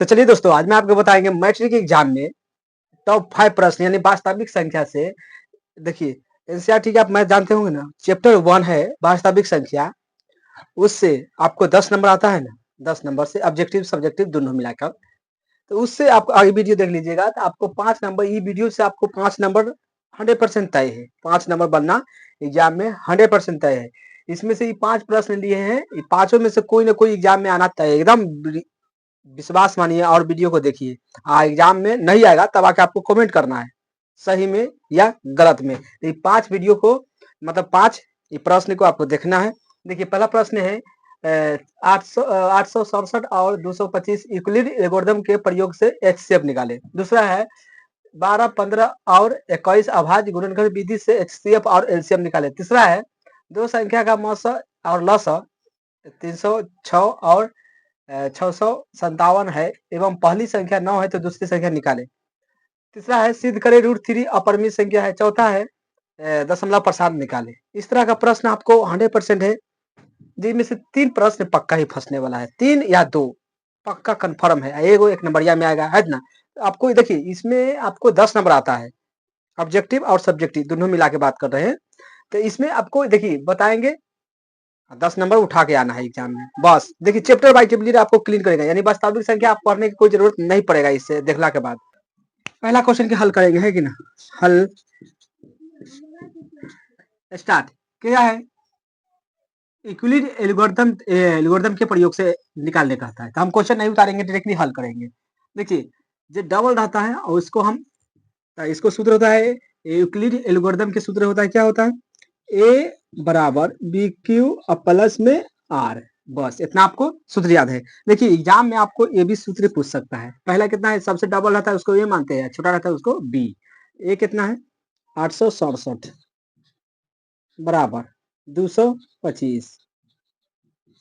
तो चलिए दोस्तों, आज मैं आपको बताएंगे मैट्रिक एग्जाम में टॉप 5 प्रश्न यानी वास्तविक संख्या से। देखिए, एनसीईआरटी का आप मैथ जानते होंगे ना, चैप्टर 1 है वास्तविक संख्या। उससे आपको 10 नंबर आता है ना, 10 नंबर से ऑब्जेक्टिव सब्जेक्टिव दोनों मिलाकर। तो उससे आप आगे वीडियो देख लीजिएगा तो आपको 5 नंबर, ये वीडियो से आपको 5 नंबर 100% तय है। 5 नंबर बनना एग्जाम में 100% तय है। इसमें से ये 5 प्रश्न लिए हैं, ये पांचों में से कोई ना कोई एग्जाम में आना तय है, एकदम विश्वास मानिए और वीडियो को देखिए। एग्जाम में नहीं आएगा तब आके आपको कमेंट करना है सही में या गलत में। ये 5 वीडियो को, मतलब 5 ये प्रश्न को आपको देखना है। देखिए, पहला प्रश्न है 867 और 225 यूक्लिड एल्गोरिथम के प्रयोग से एचसीएफ निकाले। दूसरा है 12, 15 और 21 अभाज्य गुणनखंड विधि से एचसीएफ और एलसीएम निकाले। तीसरा है दो संख्या का मौस और लस 306 और 657 है एवं पहली संख्या 9 है तो दूसरी संख्या निकाले। तीसरा है सिद्ध करे √3 अपरिमित संख्या है। चौथा है दशमलव प्रसाद निकाले। इस तरह का प्रश्न आपको 100% है, जिनमें से 3 प्रश्न पक्का ही फंसने वाला है, 3 या 2 पक्का कंफर्म है। एक नंबरिया में आएगा, है ना। आपको देखिए, इसमें आपको 10 नंबर आता है, ऑब्जेक्टिव और सब्जेक्टिव दोनों मिला के बात कर रहे हैं। तो इसमें आपको देखिए बताएंगे 10 नंबर उठा के आना है एग्जाम में, बस। देखिए, चैप्टर बाय चैप्टर आपको क्लीन करेगा, यानी वास्तविक संख्या आप पढ़ने की कोई जरूरत नहीं पड़ेगा इससे देखला के बाद। पहला क्वेश्चन के हल करेंगे, है कि ना। हल स्टार्ट। क्या है, यूक्लिड एल्गोरिथम के प्रयोग से निकालने का था। तो हम क्वेश्चन नहीं उतारेंगे, डायरेक्टली हल करेंगे। देखिए, जो डबल रहता है और इसको हम, इसको सूत्र होता है यूक्लिड एल्गोरिथम के सूत्र होता है, क्या होता है, ए बराबर बी क्यू प्लस में आर। बस इतना आपको सूत्र याद है। देखिए, एग्जाम में आपको ए बी सूत्र पूछ सकता है। पहला कितना है, सबसे डबल रहता है उसको ए मानते हैं, छोटा रहता है उसको बी। ए कितना है 867 बराबर 225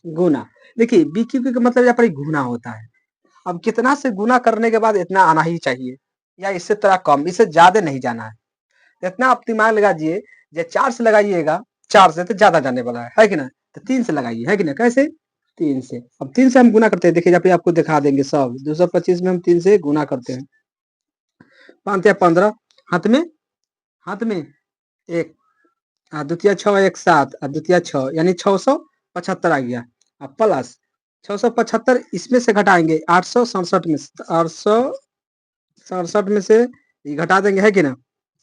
गुना। देखिए, बी क्यू का मतलब यहाँ पर गुना होता है। अब कितना से गुना करने के बाद इतना आना ही चाहिए, या इससे थोड़ा कम, इससे ज्यादा नहीं जाना है। इतना आप दिमाग लगाइए। जब 4 से लगाइएगा, 4 से तो ज्यादा जाने वाला है कि ना। तो 3 से लगाइए, है कि ना। कैसे, 3 से। अब 3 से हम गुना करते हैं, देखिए यहाँ पे आपको दिखा देंगे सब। 225 में हम 3 से गुना करते हैं। 5 या 15, हाथ में 1, द्वितीय 6, 1 7, द्वितीय 6 यानी 675 आ गया। अब प्लस 675 इसमें से घटाएंगे 867 में, 867 में से ये घटा देंगे, है कि ना।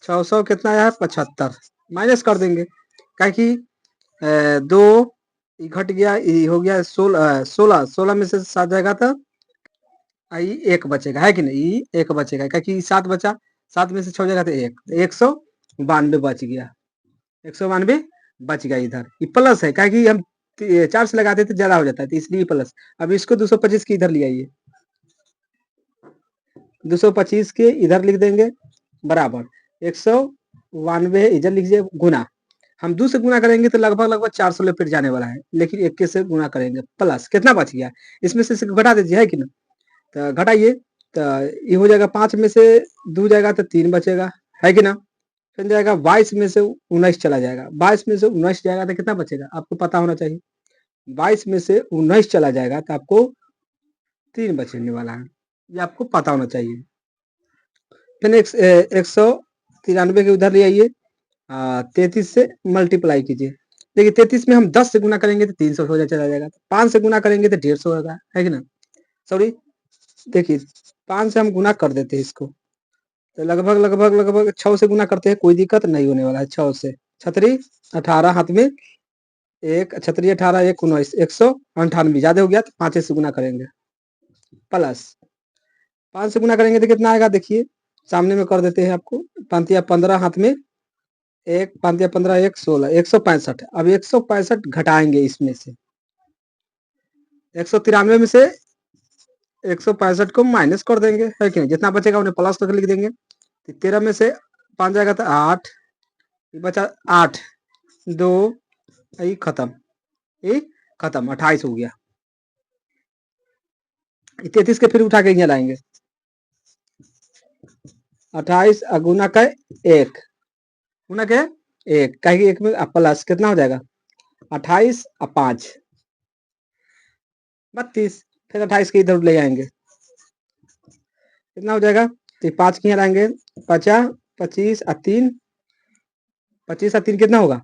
600 कितना आया है 75, माइनस कर देंगे, क्या कि 2 घट गया, ये हो गया 16, 16 में से 7 जाएगा तो आई 1 बचेगा, है कि नहीं। ये 1 बचेगा, क्या कि 7 बचा, 7 में से 6 जाएगा तो 1, 192 बच गया। 192 बच गया। इधर ये प्लस है, क्या कि हम 4 से लगाते थे ज्यादा हो जाता है, तो इसलिए प्लस। अब इसको 225 के इधर ले आइए, 225 के इधर लिख देंगे बराबर 192 इधर लिखिए गुना। हम 2 से गुना करेंगे तो लगभग 400 लपेट जाने वाला है, लेकिन 1 से गुना करेंगे। प्लस कितना बच गया, इसमें से घटा दीजिए, है कि ना। तो घटाइए, तो ये हो जाएगा 5 में से 2 जाएगा तो 3 बचेगा, है कि ना। फिर जाएगा 22 में से 19 चला जाएगा, 22 में से 19 जाएगा तो कितना बचेगा, आपको पता होना चाहिए। 22 में से 19 चला जाएगा तो आपको 3 बचने वाला है, ये आपको पता होना चाहिए। फिर 193 के उधर ले आइए, 33 से मल्टीप्लाई कीजिए। देखिए, 33 में हम 10 से गुना करेंगे तो 300 हो चला जाएगा, 5 से गुना करेंगे तो 150 होगा, है कि ना। सॉरी, देखिए 5 से हम गुना कर देते हैं इसको, तो लगभग 6 से गुना करते हैं, कोई दिक्कत नहीं होने वाला है। 6 से 6 18 हाथ में 1, 6 18 1 19, 198 ज्यादा हो गया तो 5 से गुना करेंगे। प्लस 5 से गुना करेंगे तो कितना आएगा, देखिए सामने में कर देते हैं आपको। 5 या 15 हाथ में 1, 5 या 15 1 16, 165। अब 165 घटाएंगे इसमें से, 193 में से 165 को माइनस कर देंगे, है कि नहीं। जितना बचेगा उन्हें प्लस करके लिख देंगे। 13 में से 5 जाएगा तो 8, बचा 8, 2 ये खत्म, 28 हो गया। 33 के फिर उठा के यहाँ लाएंगे, 28 गुना का 1, गुना के 1, कहीं 1 में प्लस कितना हो जाएगा 28 और 5 32। फिर 28 के इधर ले आएंगे, कितना हो जाएगा? तो 5 के यहाँ लाएंगे 50, 25 और 3, 25 और 3 कितना होगा?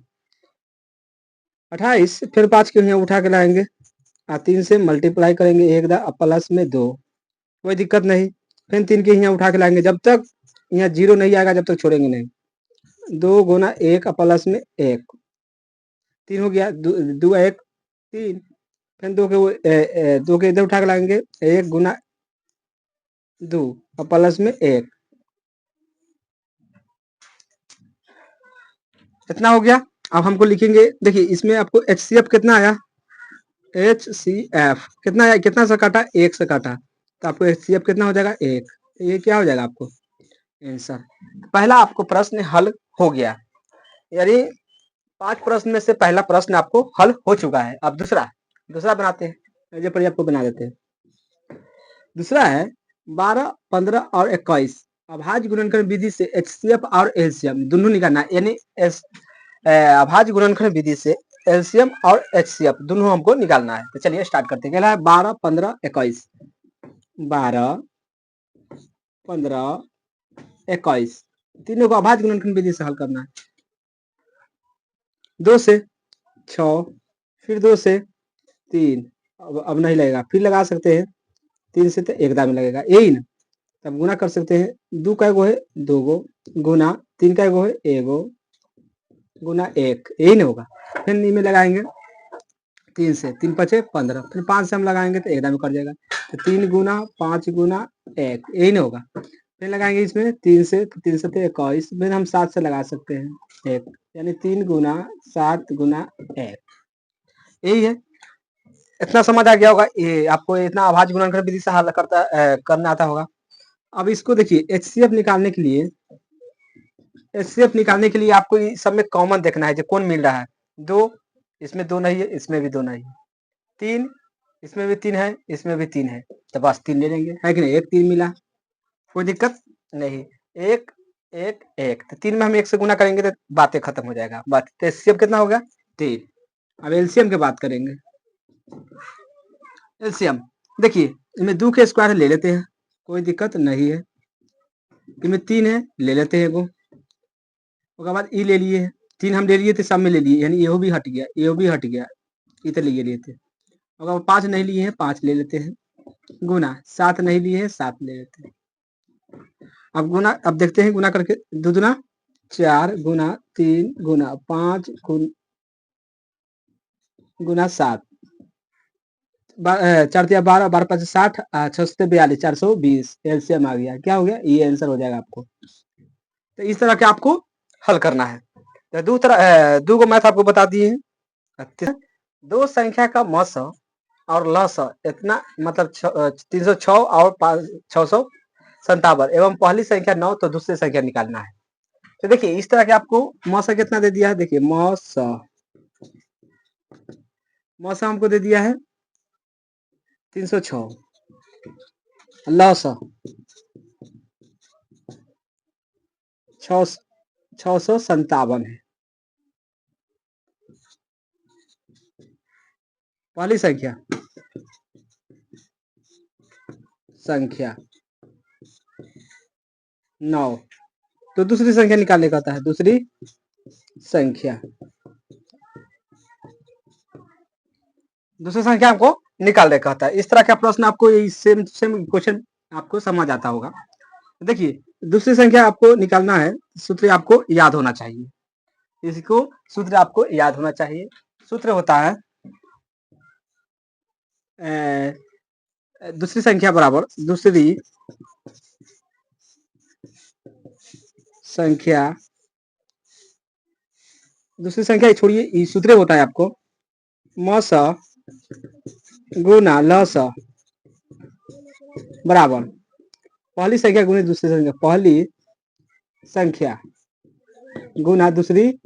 28। फिर 5 के यहाँ उठा के लाएंगे और 3 से मल्टीप्लाई करेंगे, एक दा प्लस में 2, कोई दिक्कत नहीं। फिर 3 के यहाँ उठा के लाएंगे, जब तक यहाँ 0 नहीं आएगा जब तक छोड़ेंगे नहीं। 2 गुना 1 प्लस में 1, 3 हो गया, 2 1 3। फिर 2 के इधर उठा के लाएंगे, 1 गुना 2 प्लस में 1, इतना हो गया। अब हमको लिखेंगे, देखिए इसमें आपको HCF कितना आया? HCF कितना आया? कितना से काटा? 1 से काटा, तो आपको HCF कितना हो जाएगा? 1। ये क्या हो जाएगा आपको आंसर? पहला आपको प्रश्न हल हो गया, यानी 5 प्रश्न में से पहला प्रश्न आपको हल हो चुका है। अब दूसरा बनाते हैं, ये पर आपको बना देते हैं। दूसरा है 12, 15 और 21 अभाज्य गुणनखंड विधि से HCF और LCM दोनों निकालना है, यानी अभाज्य गुणनखंड विधि से LCM और HCF दोनों हमको निकालना है। तो चलिए स्टार्ट करते हैं। कहला है 12, 15, 21, 12, 15, 21 तीनों को अभाज्य गुणनखंड विधि से हल करना है। 2 से 6, फिर 2 से 3, अब नहीं लगेगा, फिर लगा सकते हैं 3 से तो एक दाम में लगेगा, यही ना। तब गुना कर सकते हैं, 2 का गो है 2 गो, गुना 3 का गो है 1 गो, गुना 1, यही ना होगा। फिर नी में लगाएंगे 3 से, 3 पचे 15, फिर 5 से हम लगाएंगे तो एक दाम में कर जाएगा, तो 3 गुना 5 गुना 1, यही ना होगा। फिर लगाएंगे इसमें 3 से, तो 3 से तो 21, फिर हम 7 से लगा सकते हैं 1, यानी 3 गुना 7 गुना 1, यही है। इतना समझ आ गया होगा, ये आपको इतना अभाज्य गुणनखंड विधि से हल करना आता होगा। अब इसको देखिए, HCF निकालने के लिए आपको सब में कॉमन देखना है जो कौन मिल रहा है। 2, इसमें 2 नहीं है, इसमें भी 2 नहीं है। 3, इसमें भी 3 है, इसमें भी 3 है, तो बस 3 ले लेंगे, है कि नहीं? 1 3 मिला, कोई दिक्कत नहीं। 1 1 1, तो 3 में हम 1 से गुना करेंगे तो बातें खत्म हो जाएगा। बात तो HCF कितना होगा? 3। अब LCM की बात करेंगे। LCM देखिए, इनमें 2 के स्क्वायर ले लेते हैं, कोई दिक्कत नहीं है। इनमें 3 है, ले लेते हैं एगो, उसके बाद ई ले लिए, 3 हम ले लिए थे, सब में ले लिए, यानी ये भी हट गया, ये भी हट गया, इधर लिए थे। अगर 5 नहीं लिए हैं, 5 ले लेते हैं, गुना 7 नहीं लिए हैं, 7 ले लेते हैं। अब गुना, अब देखते हैं गुना करके, 2 दूना 4 गुना 3 गुना 5 गुना 7, 4 तिया 12, 12 5 60, 6 42, 420 LCM आ गया। क्या हो गया? ये आंसर हो जाएगा आपको। तो इस तरह के आपको हल करना है। तो दो गो मैथ आपको बता दिए हैं। 2 संख्या का मस और लस इतना, मतलब 306 और 657 एवं पहली संख्या 9, तो दूसरी संख्या निकालना है। तो देखिए इस तरह के आपको मस कितना दे दिया है, देखिए मस हमको दे दिया है 306, लस 657 है। पहली संख्या 9, तो दूसरी संख्या निकालने का होता है, दूसरी संख्या हमको निकालने का होता है। इस तरह का प्रश्न आपको सेम क्वेश्चन आपको समझ आता होगा। देखिए दूसरी संख्या आपको निकालना है, सूत्र आपको याद होना चाहिए, इसको सूत्र आपको याद होना चाहिए। सूत्र होता है दूसरी संख्या बराबर दूसरी संख्या छोड़िए, सूत्र होता है आपको मस गुना लस बराबर पहली संख्या गुना दूसरी संख्या, पहली संख्या गुना दूसरी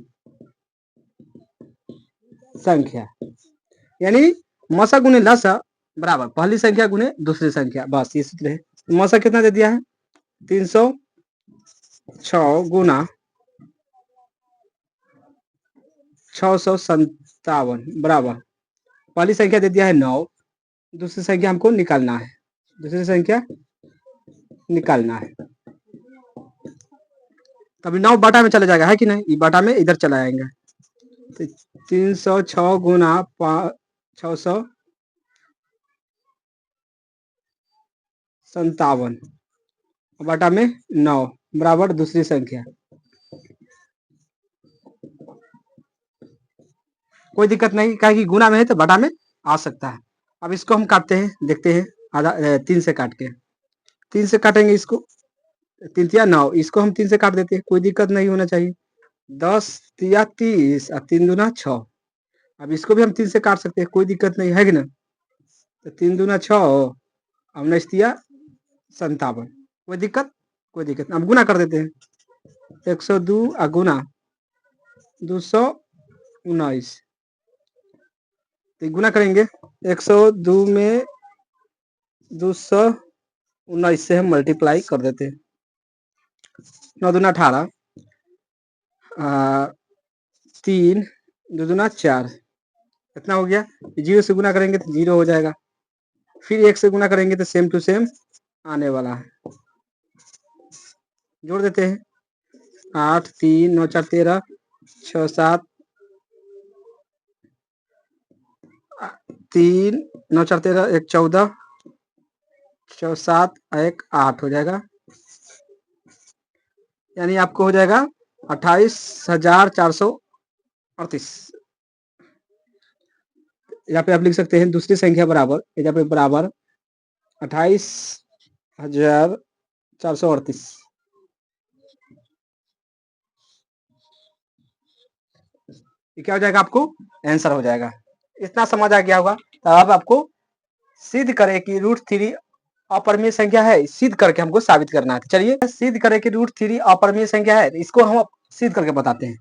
संख्या, यानी मसा गुने लसा बराबर पहली संख्या गुने दूसरी संख्या, बस ये सूत्र है। मसा कितना दे दिया है? 306 गुना 657 बराबर पहली संख्या दे दिया है 9, दूसरी संख्या हमको निकालना है। दूसरी संख्या निकालना है। अभी 9 बाटा में चला जाएगा, है कि नहीं? ये बाटा में इधर चला आएंगे तो 306 गुना 657 बाटा में 9 बराबर दूसरी संख्या। कोई दिक्कत नहीं, क्या कि गुना में है तो बाटा में आ सकता है। अब इसको हम काटते हैं, देखते हैं। आधा 3 से काट के, 3 से काटेंगे इसको, 3 तिया 9, इसको हम 3 से काट देते हैं, कोई दिक्कत नहीं होना चाहिए। 10 तिया 30 और 3 दूना 6। अब इसको भी हम 3 से काट सकते हैं, कोई दिक्कत नहीं है कि ना। तो 3 दूना 6 और 19 तिया 57, कोई दिक्कत? कोई दिक्कत नहीं। अब गुना कर देते हैं, 102 और गुना 219, तो गुना करेंगे 102 में 219 से हम मल्टीप्लाई कर देते हैं। 9 दूना 18, 3 2 दूना 4, कितना हो गया? 0 से गुना करेंगे तो 0 हो जाएगा, फिर 1 से गुना करेंगे तो सेम टू सेम आने वाला है। जोड़ देते हैं, 8 3 9 4 13 6 7 3 9 4 13 1 14 6 7 1 8 हो जाएगा, यानी आपको हो जाएगा 28,438। यहाँ पे आप लिख सकते हैं दूसरी संख्या बराबर, यहाँ पे बराबर 28,438। ये क्या हो जाएगा? आपको आंसर हो जाएगा। इतना समझ आ गया होगा। तो अब आपको सिद्ध करें कि √3 अपरिमेय संख्या है, सिद्ध करके हमको साबित करना है। चलिए सिद्ध करें कि √3 अपरिमेय संख्या है, इसको हम सिद्ध करके बताते हैं।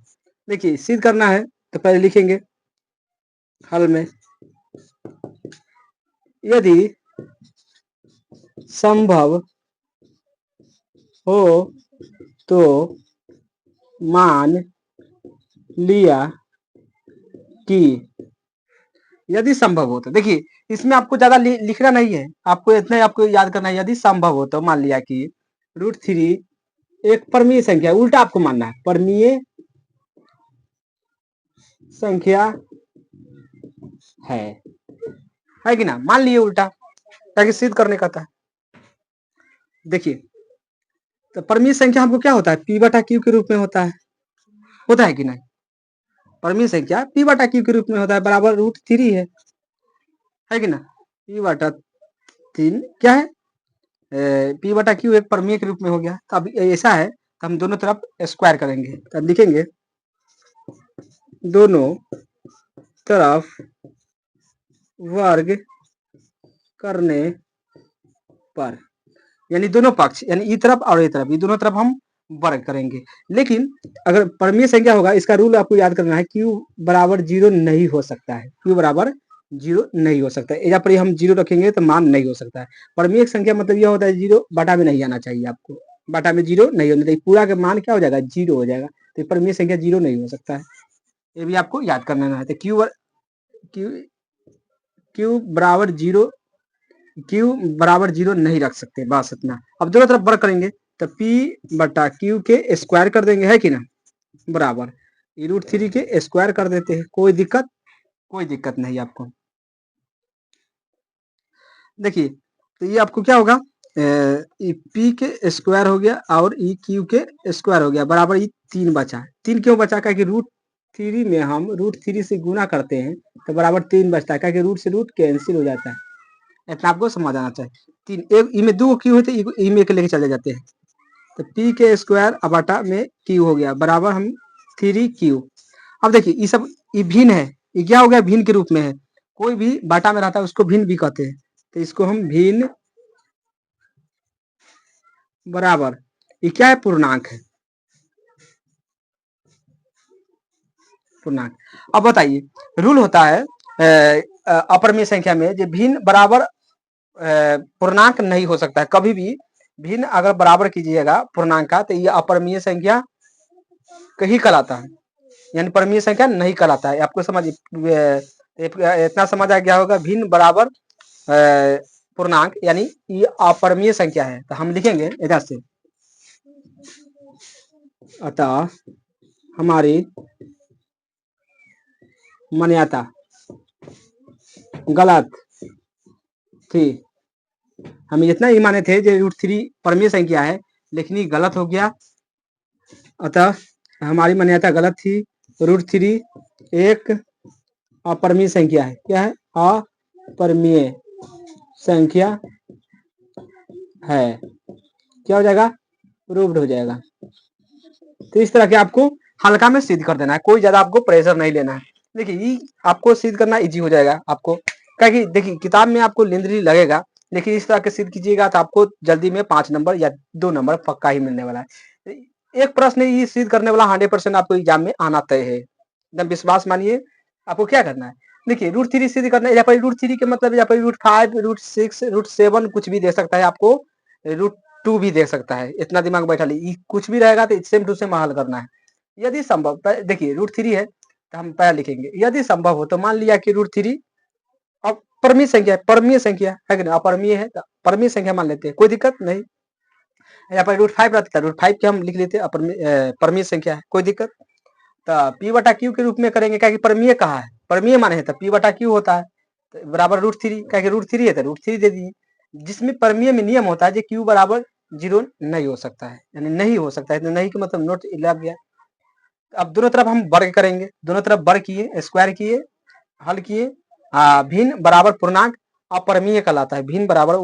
देखिए सिद्ध करना है तो पहले लिखेंगे हल में, यदि संभव हो तो मान लिया कि, यदि संभव हो तो, देखिए इसमें आपको ज्यादा लिखना नहीं है, आपको इतना आपको याद करना है। यदि संभव हो तो मान लिया कि √3 एक परमीय संख्या, उल्टा आपको मानना है, परमीय संख्या है कि ना? मान लिए उल्टा, ताकि सिद्ध करने का था। देखिए तो परमीय संख्या हमको क्या होता है? P बटा Q के रूप में होता है कि नहीं? परमीय संख्या P बटा Q के रूप में होता है, बराबर √3 है कि ना? P बटा 3 क्या है? P बटा Q एक परमीय के रूप में हो गया। तो अब ऐसा है तो हम दोनों तरफ स्क्वायर करेंगे, तो लिखेंगे दोनों तरफ वर्ग करने पर, यानी दोनों पक्ष, यानी ई तरफ और ये तरफ, ये दोनों तरफ हम वर्ग करेंगे। लेकिन अगर परमीय संख्या होगा, इसका रूल आपको याद करना है, Q बराबर 0 नहीं हो सकता है। Q बराबर 0 नहीं हो सकता है, यहाँ पर हम 0 रखेंगे तो मान नहीं हो सकता है। परमीय संख्या मतलब यह होता है 0 बाटा में नहीं आना चाहिए, आपको बाटा में 0 नहीं होना चाहिए, पूरा का मान क्या हो जाएगा? 0 हो जाएगा। तो परमीय संख्या 0 नहीं हो सकता है, ये भी आपको याद करना है। तो Q बराबर 0, Q बराबर 0 नहीं रख सकते, बस इतना। अब दोनों तरफ वर्ग करेंगे तो P बटा Q के स्क्वायर कर देंगे, है कि ना? बराबर √3 के स्क्वायर कर देते हैं, कोई दिक्कत? कोई दिक्कत नहीं आपको। देखिए तो ये आपको क्या होगा? P के स्क्वायर हो गया और Q के स्क्वायर हो गया, बराबर ये 3 बचा। 3 क्यों बचा? क्या कि √3 में हम √3 से गुना करते हैं तो बराबर 3 बचता है, क्या कि रूट से रूट कैंसिल हो जाता है। इतना आपको समझ आना चाहिए। 3 एक ई में 2 क्यू होते, ई में एक लेके चले जाते हैं, तो P के स्क्वायर अबाटा में Q हो गया, बराबर हम 3Q। अब देखिए ये सब ये भिन्न है, ये क्या हो गया? भिन्न के रूप में है। कोई भी बाटा में रहता है उसको भिन्न भी कहते हैं, तो इसको हम भिन्न बराबर, ये क्या है? पूर्णांक है, पूर्णांक। अब बताइए रूल होता है अपरिमेय संख्या में, जो भिन्न बराबर पूर्णांक नहीं हो सकता है कभी भी। भिन्न अगर बराबर कीजिएगा पूर्णांक का तो ये अपरिमेय संख्या कहीं कहलाता है, यानी परमीय संख्या नहीं कहलाता है। आपको समझ इतना समझ आ गया होगा। भिन्न बराबर पूर्णांक यानी ये अपरिमेय संख्या है, तो हम लिखेंगे इधर से, अतः हमारी मान्यता गलत थी। हम इतना ही माने थे जो √3 परमीय संख्या है, लेकिन ये गलत हो गया, अतः हमारी मान्यता गलत थी। √3 एक अपरिमेय संख्या है। क्या है? अपरिमेय संख्या है। क्या हो जाएगा? प्रूव्ड हो जाएगा। तो इस तरह के आपको हल्का में सिद्ध कर देना है, कोई ज्यादा आपको प्रेशर नहीं लेना है। देखिए ये आपको सिद्ध करना इजी हो जाएगा आपको, क्योंकि देखिए किताब में आपको लेंथी लगेगा, लेकिन इस तरह के सिद्ध कीजिएगा तो आपको जल्दी में 5 नंबर या 2 नंबर पक्का ही मिलने वाला है। एक प्रश्न ये सिद्ध करने वाला 100% आपको एग्जाम में आना तय है, एकदम विश्वास मानिए। आपको क्या करना है, देखिए √3 सिद्ध करना है। यहाँ पर √3 के मतलब यहाँ पर √5 √6 √7 कुछ भी दे सकता है आपको, √2 भी दे सकता है, इतना दिमाग बैठा ली, कुछ भी रहेगा तो सेम टू सेम हल करना है। यदि संभव, देखिए √3 है तो हम पहले लिखेंगे, यदि संभव हो तो मान लिया कि √3 अब परमीय संख्या है, परमीय संख्या है कि नहीं, अपरमीय है तो परमीय संख्या मान लेते हैं, कोई दिक्कत नहीं। यहाँ पर √5 रहता है, √5 के हम लिख लेते हैं परमीय संख्या है, कोई दिक्कत। तो P/Q के रूप में करेंगे, क्या कि परमीय कहा है, परमीय माने है तो P/Q होता है, तो बराबर √3, क्या कि √3 है तो √3 दे दिए। जिसमें परमीय में नियम होता है जो Q बराबर 0 नहीं हो सकता है, यानी नहीं हो सकता है, तो नहीं का मतलब नोट लग गया। अब दोनों तरफ हम वर्ग करेंगे, दोनों तरफ वर्ग किए, स्क्वायर किए, हल किए। भिन्न बराबर पूर्णांक अपरिमेय कहलाता है, भिन्न बराबर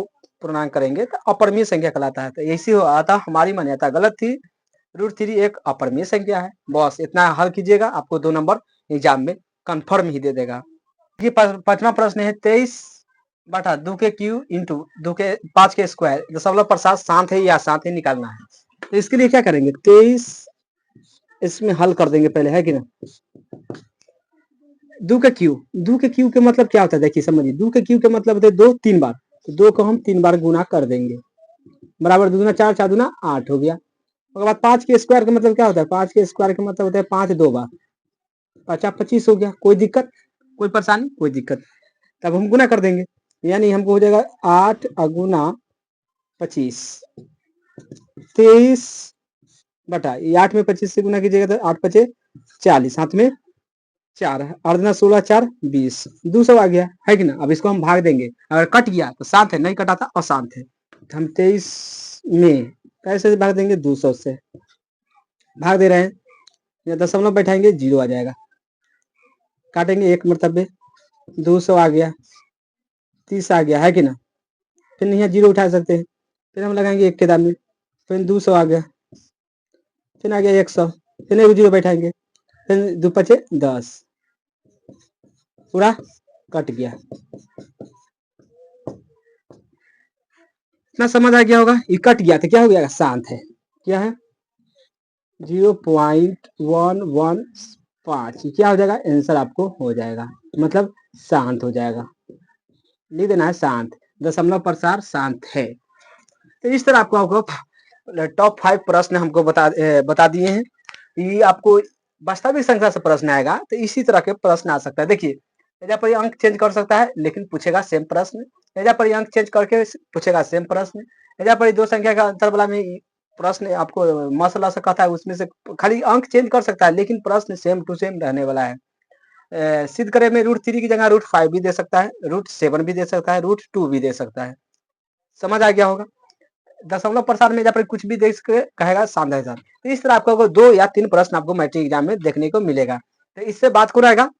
पूर्णांक करेंगे तो अपरिमेय संख्या कहलाता है। तो ऐसी आता हमारी मान्यता गलत थी, √3 एक अपरिमेय संख्या है। बस इतना हल कीजिएगा, आपको 2 नंबर एग्जाम में कंफर्म ही दे देगा। ये 5वां प्रश्न है, 23/2 के क्यू इंटू 2 के 5 के स्क्वायर दशमलव प्रसाद शांत है या अशांत है निकालना है। तो इसके लिए क्या करेंगे, 23 इसमें हल कर देंगे पहले, है कि ना। 2 के क्यू के मतलब क्या होता है, देखिए समझिए, 2 के क्यू के मतलब होता है 2 3 बार, तो 2 को हम 3 बार गुना कर देंगे, बराबर 2 दूना 4 4 दूना 8 हो गया। उसके बाद 5 के स्क्वायर का मतलब क्या होता है, 5 के स्क्वायर का मतलब होता है 5 2 बार, 5 25 हो गया। कोई दिक्कत, कोई परेशानी, कोई दिक्कत। तब हम गुना कर देंगे, यानी हमको हो जाएगा 8 गुना 25, 23/8 में 25 से गुना कीजिएगा तो 8 5 40, हाथ में 4 है, 8 दूना 16 4 20, 200 आ गया, है कि ना। अब इसको हम भाग देंगे, अगर कट गया तो शांत है, नहीं कटा था अशांत है। तो हम 23 में कैसे भाग देंगे, 200 से भाग दे रहे हैं, या दशमलव बैठाएंगे 0 आ जाएगा, काटेंगे एक मरतबे, 200 आ गया, 30 आ गया, है कि ना। फिर नहीं 0 उठा सकते हैं, फिर हम लगाएंगे 1 के दाम में, फिर 200 आ गया, फिर आ गया 100, फिर 0 बैठाएंगे, फिर 2 5 10, पूरा कट गया। इतना समझ आ गया होगा, ये कट गया तो क्या हो गया, शांत है। क्या है, 0.115, क्या हो जाएगा, आंसर आपको हो जाएगा, मतलब शांत हो जाएगा। लिख देना है शांत, दशमलव प्रसार शांत है। तो इस तरह आपको टॉप 5 प्रश्न हमको बता दिए हैं। ये आपको वास्तविक संख्या से प्रश्न आएगा तो इसी तरह के प्रश्न आ सकता है। देखिए यहाँ पर अंक चेंज कर सकता है, लेकिन पूछेगा सेम प्रश्न, यहाँ पर अंक चेंज करके पूछेगा सेम प्रश्न, यहाँ पर 2 संख्या का अंतर वाला में प्रश्न आपको मसला से कहता है, उसमें से खाली अंक चेंज कर सकता है, लेकिन प्रश्न सेम टू सेम रहने वाला है। सिद्ध करे में √3 की जगह √5 भी दे सकता है, √7 भी दे सकता है, √2 भी दे सकता है। समझ आ गया होगा। दशमलव प्रसाद में जहाँ पर कुछ भी देख के कहेगा शांत है। तो इस तरह आपको 2 या 3 प्रश्न आपको मैट्रिक एग्जाम में देखने को मिलेगा। तो इससे बात को रहेगा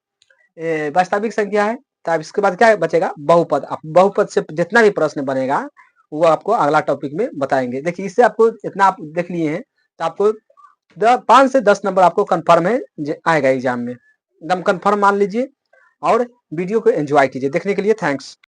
वास्तविक संख्या है, तब इसके बाद क्या बचेगा, बहुपद। आप बहुपद से जितना भी प्रश्न बनेगा वो आपको अगला टॉपिक में बताएंगे। देखिए इससे आपको इतना आप देख लिए हैं तो आपको 5 से 10 नंबर आपको कंफर्म है आएगा एग्जाम में, एकदम कंफर्म मान लीजिए। और वीडियो को एंजॉय कीजिए, देखने के लिए थैंक्स।